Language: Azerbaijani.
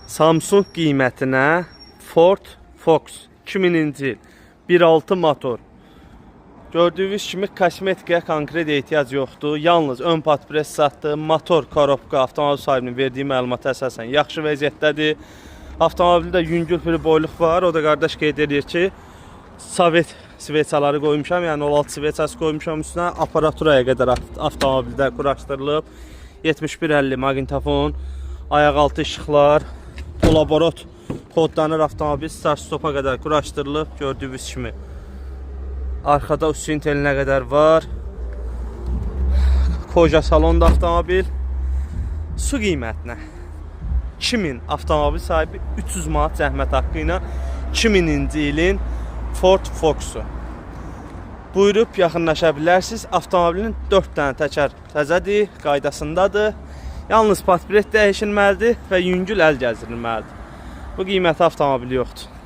Samsung qiymətinə Ford Focus 2000-ci il 1.6 motor. Gördüyünüz kimi kosmetikaya konkret ehtiyac yoxdur. Yalnız ön patpres satdı, motor, korobka avtomobil sahibinin verdiyi məlumata əsasən yaxşı vəziyyətdədir. Avtomobildə yüngül bir boyluq var. O da qardaş qeyd edir ki, Sovet sveçaları qoymuşam, yəni 16 sveçası qoymuşam üstünə. Aparaturaya qədər avtomobildə quraşdırılıb. 7150 maqnitofon, ayaqaltı işıqlar, Polaborot kodlanır avtomobil, start stopa qədər quraşdırılıb. Gördüyünüz kimi arkada üstün telinə qədər var. Koja salonda avtomobil. Su qiymətinə 2000 avtomobil sahibi 300 manat zəhmət haqqı ilə 2000-ci ilin Ford Focus-u. Buyurub yaxınlaşa bilərsiniz. Avtomobilin 4 dənə təkər təzədir, qaydasındadır. Yalnız patpret dəyişilməlidir və yüngül əl gəzdirilməlidir. Bu qiymətli avtomobil yoxdur.